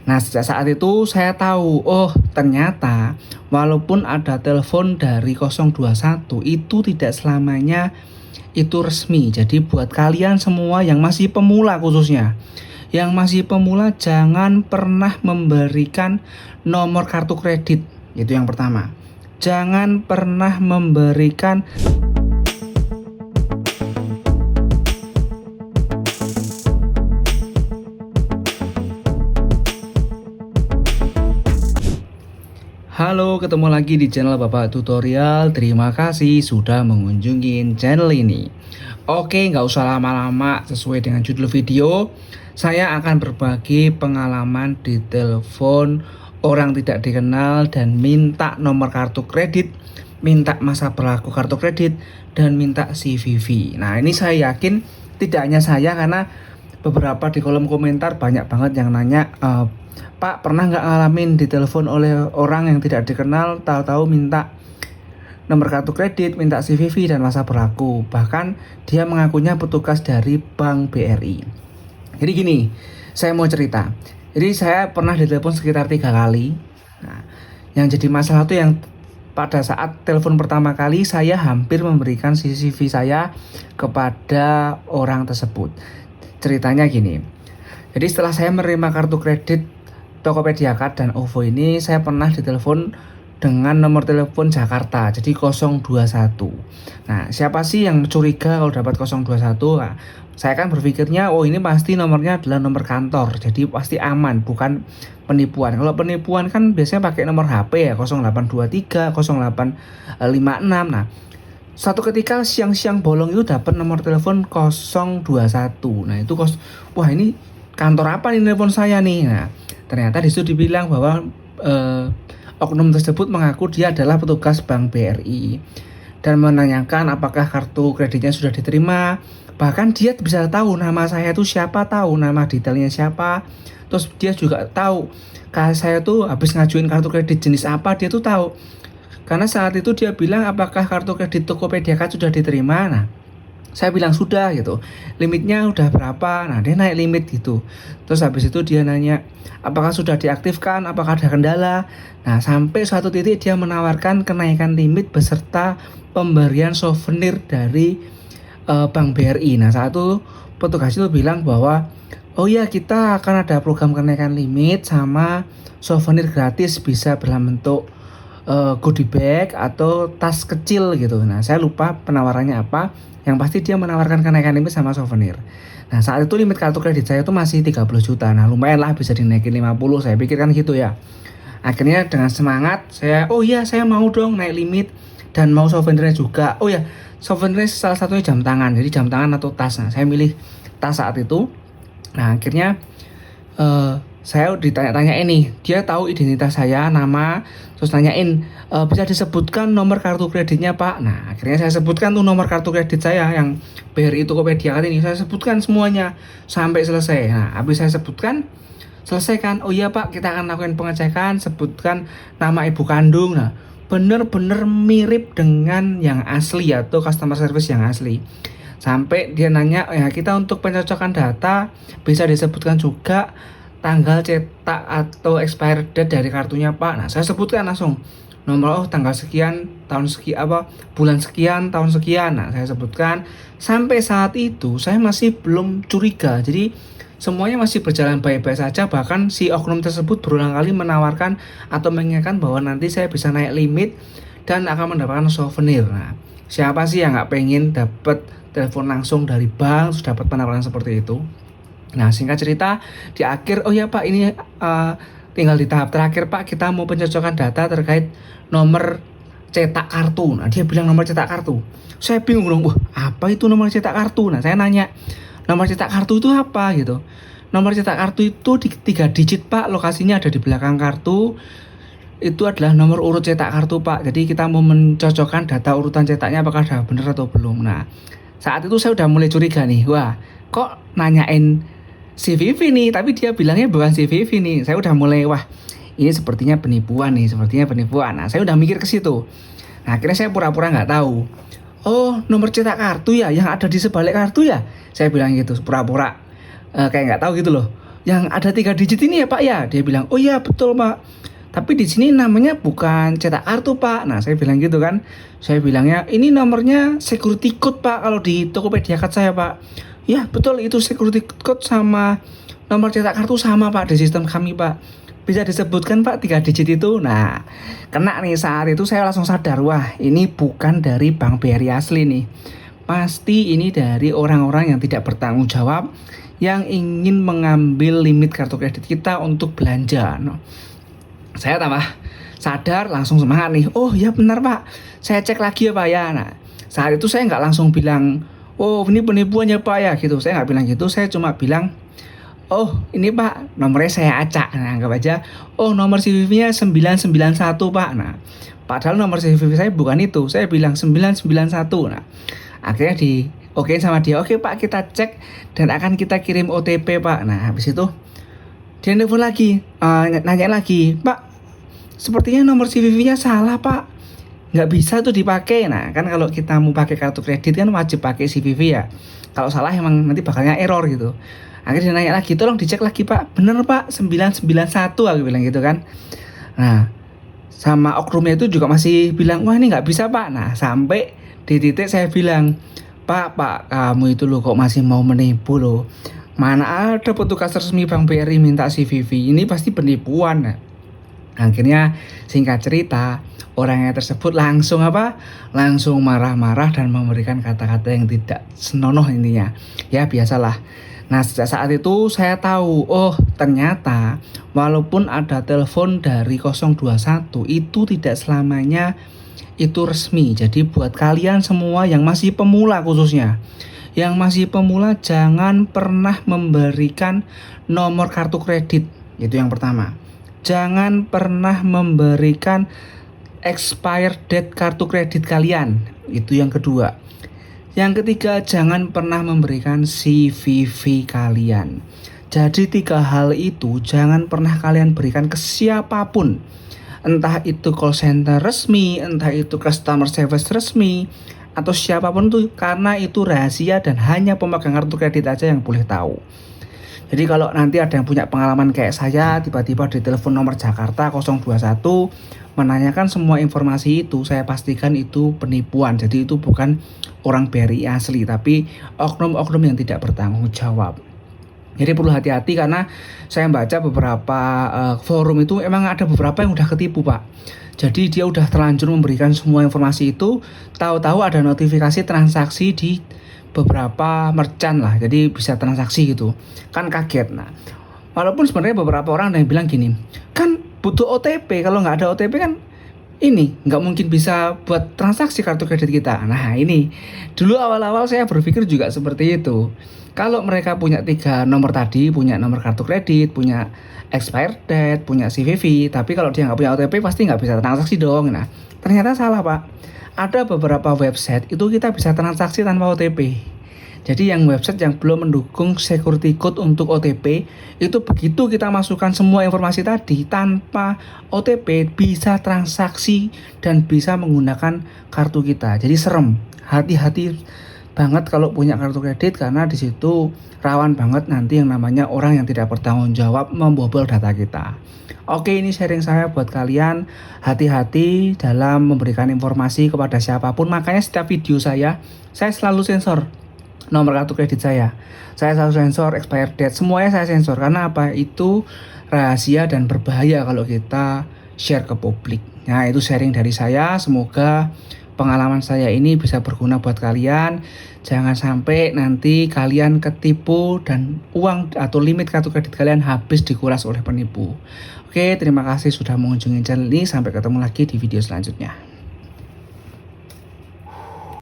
Nah, sejak saat itu saya tahu, oh ternyata walaupun ada telepon dari 021 itu tidak selamanya itu resmi. Jadi buat kalian semua yang masih pemula khususnya, yang masih pemula jangan pernah memberikan nomor kartu kredit. Itu yang pertama. Jangan pernah memberikan. Halo, ketemu lagi di channel Bapak Tutorial. Terima kasih sudah mengunjungi channel ini. Oke, nggak usah lama-lama, sesuai dengan judul video, saya akan berbagi pengalaman di telepon orang tidak dikenal dan minta nomor kartu kredit, minta masa berlaku kartu kredit, dan minta CVV. Nah, ini saya yakin tidak hanya saya, karena beberapa di kolom komentar banyak banget yang nanya, Pak, pernah nggak ngalamin ditelepon oleh orang yang tidak dikenal, tahu-tahu minta nomor kartu kredit, minta CVV dan masa berlaku. Bahkan dia mengakunya petugas dari Bank BRI. Jadi gini, saya mau cerita. Jadi saya pernah ditelepon sekitar 3 kali. Nah, yang jadi masalah itu yang pada saat telepon pertama kali saya hampir memberikan CVV saya kepada orang tersebut. Ceritanya gini. Jadi setelah saya menerima kartu kredit Tokopedia Card dan OVO ini, saya pernah ditelepon dengan nomor telepon Jakarta, jadi 021. Nah, siapa sih yang curiga kalau dapat 021? Nah, saya kan berpikirnya, oh ini pasti nomornya adalah nomor kantor, jadi pasti aman, bukan penipuan. Kalau penipuan kan biasanya pakai nomor HP ya, 0823, 0856. Nah, satu ketika siang-siang bolong itu dapat nomor telepon 021. Nah, itu wah ini kantor apa nih telepon saya nih? Nah, ternyata disitu dibilang bahwa oknum tersebut mengaku dia adalah petugas Bank BRI dan menanyakan apakah kartu kreditnya sudah diterima. Bahkan dia bisa tahu nama saya itu siapa, tahu nama detailnya siapa. Terus dia juga tahu kalau saya tuh habis ngajuin kartu kredit jenis apa, dia tuh tahu. Karena saat itu dia bilang apakah kartu kredit Tokopedia Card sudah diterima. Nah, saya bilang sudah gitu, limitnya udah berapa. Nah, dia naik limit gitu. Terus habis itu dia nanya apakah sudah diaktifkan, apakah ada kendala. Nah, sampai suatu titik dia menawarkan kenaikan limit beserta pemberian souvenir dari Bank BRI. Nah, saat itu petugas itu bilang bahwa oh ya, kita akan ada program kenaikan limit sama souvenir gratis, bisa dalam bentuk goodie bag atau tas kecil gitu. Nah, saya lupa penawarannya apa. Yang pasti dia menawarkan kenaikan limit sama souvenir. Nah, saat itu limit kartu kredit saya itu masih 30 juta. Nah, lumayan lah bisa dinaikin 50, saya pikir kan gitu ya. Akhirnya dengan semangat saya, oh iya saya mau dong naik limit dan mau souvenirnya juga. Oh ya, souvenirnya salah satunya jam tangan. Jadi jam tangan atau tas. Nah, saya milih tas saat itu. Nah, akhirnya saya ditanya-tanya ini, dia tahu identitas saya, nama, terus nanyain bisa disebutkan nomor kartu kreditnya Pak. Nah, akhirnya saya sebutkan tuh nomor kartu kredit saya yang BRI Tokopedia Card ini, saya sebutkan semuanya sampai selesai. Nah, habis saya sebutkan, selesai kan, oh iya Pak, kita akan lakukan pengecekan, sebutkan nama ibu kandung. Nah, bener-bener mirip dengan yang asli atau customer service yang asli. Sampai dia nanya, ya kita untuk pencocokan data bisa disebutkan juga tanggal cetak atau expired date dari kartunya Pak. Nah, saya sebutkan langsung nomor, tanggal sekian, tahun sekian, bulan sekian, tahun sekian. Nah, saya sebutkan. Sampai saat itu saya masih belum curiga. Jadi semuanya masih berjalan baik-baik saja. Bahkan si oknum tersebut berulang kali menawarkan atau mengingatkan bahwa nanti saya bisa naik limit dan akan mendapatkan souvenir. Nah, siapa sih yang nggak pengen dapat telepon langsung dari bank, terus dapat penawaran seperti itu? Nah, singkat cerita, di akhir, oh ya Pak, ini tinggal di tahap terakhir Pak, kita mau pencocokan data terkait nomor cetak kartu. Nah, dia bilang nomor cetak kartu. Saya bingung dong, wah apa itu nomor cetak kartu? Nah, saya nanya, nomor cetak kartu itu apa gitu. Nomor cetak kartu itu 3 digit Pak, lokasinya ada di belakang kartu. Itu adalah nomor urut cetak kartu Pak. Jadi kita mau mencocokkan data urutan cetaknya apakah sudah benar atau belum. Nah, saat itu saya udah mulai curiga nih, wah kok nanyain CVV nih, tapi dia bilangnya bukan CVV nih. Saya udah mulai, wah ini sepertinya penipuan nih, sepertinya penipuan. Nah, saya udah mikir ke situ. Nah, akhirnya saya pura-pura nggak tahu. Oh, nomor cetak kartu ya, yang ada di sebalik kartu ya. Saya bilang gitu, pura-pura kayak nggak tahu gitu loh. yang ada 3 digit ini ya Pak ya? Dia bilang, oh iya betul Pak. Tapi di sini namanya bukan cetak kartu Pak. Nah saya bilang gitu kan. Saya bilangnya ini nomornya security code Pak kalau di Tokopedia Card saya Pak. Ya betul itu security code sama nomor cetak kartu sama Pak di sistem kami Pak. Bisa disebutkan Pak 3 digit itu. Nah kena nih saat itu saya langsung sadar. Wah ini bukan dari Bank BRI asli nih. Pasti ini dari orang-orang yang tidak bertanggung jawab, yang ingin mengambil limit kartu kredit kita untuk belanja. No. Saya tambah sadar, langsung semangat nih. Oh ya benar Pak, saya cek lagi ya Pak ya. Nah saat itu saya nggak langsung bilang, oh ini penipuan ya Pak ya gitu. Saya nggak bilang gitu, saya cuma bilang, oh ini Pak nomornya saya acak. Nah anggap aja, oh nomor CVV-nya 991 Pak. Nah padahal nomor CVV saya bukan itu, saya bilang 991. Nah akhirnya di oke sama dia, oke Pak kita cek dan akan kita kirim OTP Pak. Nah habis itu dia nelfon lagi, nanya lagi, Pak sepertinya nomor CVV-nya salah Pak, nggak bisa tuh dipakai. Nah kan kalau kita mau pakai kartu kredit kan wajib pakai CVV ya, kalau salah emang nanti bakalnya error gitu. Akhirnya dia nanya lagi, tolong dicek lagi Pak, bener Pak 991 aku bilang gitu kan. Nah sama oknumnya itu juga masih bilang, wah ini nggak bisa Pak. Nah sampai di titik saya bilang, Pak kamu itu loh kok masih mau menipu loh. Mana ada petugas resmi Bank BRI minta CVV, ini pasti penipuan. Nah, akhirnya singkat cerita, orangnya tersebut langsung langsung marah-marah dan memberikan kata-kata yang tidak senonoh intinya. Ya biasalah. Nah sejak saat itu saya tahu, oh ternyata walaupun ada telepon dari 021 itu tidak selamanya itu resmi. Jadi buat kalian semua yang masih pemula, khususnya yang masih pemula, jangan pernah memberikan nomor kartu kredit. Itu yang pertama. Jangan pernah memberikan expired date kartu kredit kalian. Itu yang kedua. Yang ketiga, jangan pernah memberikan CVV kalian. Jadi 3 hal itu jangan pernah kalian berikan ke siapapun. Entah itu call center resmi, entah itu customer service resmi, atau siapapun tuh, karena itu rahasia dan hanya pemegang kartu kredit aja yang boleh tahu. Jadi kalau nanti ada yang punya pengalaman kayak saya, tiba-tiba ditelepon nomor Jakarta 021 menanyakan semua informasi itu, saya pastikan itu penipuan. Jadi itu bukan orang BRI asli, tapi oknum-oknum yang tidak bertanggung jawab. Jadi perlu hati-hati karena saya baca beberapa forum itu emang ada beberapa yang udah ketipu Pak. Jadi dia udah terlanjur memberikan semua informasi itu, tahu-tahu ada notifikasi transaksi di beberapa merchant lah, jadi bisa transaksi gitu. Kan kaget. Nah walaupun sebenarnya beberapa orang ada yang bilang gini, kan butuh OTP, kalau nggak ada OTP kan ini nggak mungkin bisa buat transaksi kartu kredit kita. Nah ini dulu awal-awal saya berpikir juga seperti itu. Kalau mereka punya 3 nomor tadi, punya nomor kartu kredit, punya expired date, punya CVV, tapi kalau dia nggak punya OTP pasti nggak bisa transaksi dong. Nah ternyata salah Pak. Ada beberapa website itu kita bisa transaksi tanpa OTP. Jadi yang website yang belum mendukung security code untuk OTP, itu begitu kita masukkan semua informasi tadi tanpa OTP bisa transaksi dan bisa menggunakan kartu kita. Jadi serem. Hati-hati banget kalau punya kartu kredit karena di situ rawan banget nanti yang namanya orang yang tidak bertanggung jawab membobol data kita. Oke, ini sharing saya buat kalian. Hati-hati dalam memberikan informasi kepada siapapun. Makanya setiap video saya selalu sensor nomor kartu kredit saya selalu sensor expired date, semuanya saya sensor. Karena apa? Itu rahasia dan berbahaya kalau kita share ke publik. Nah itu sharing dari saya, semoga pengalaman saya ini bisa berguna buat kalian. Jangan sampai nanti kalian ketipu dan uang atau limit kartu kredit kalian habis dikuras oleh penipu. Oke, terima kasih sudah mengunjungi channel ini. Sampai ketemu lagi di video selanjutnya.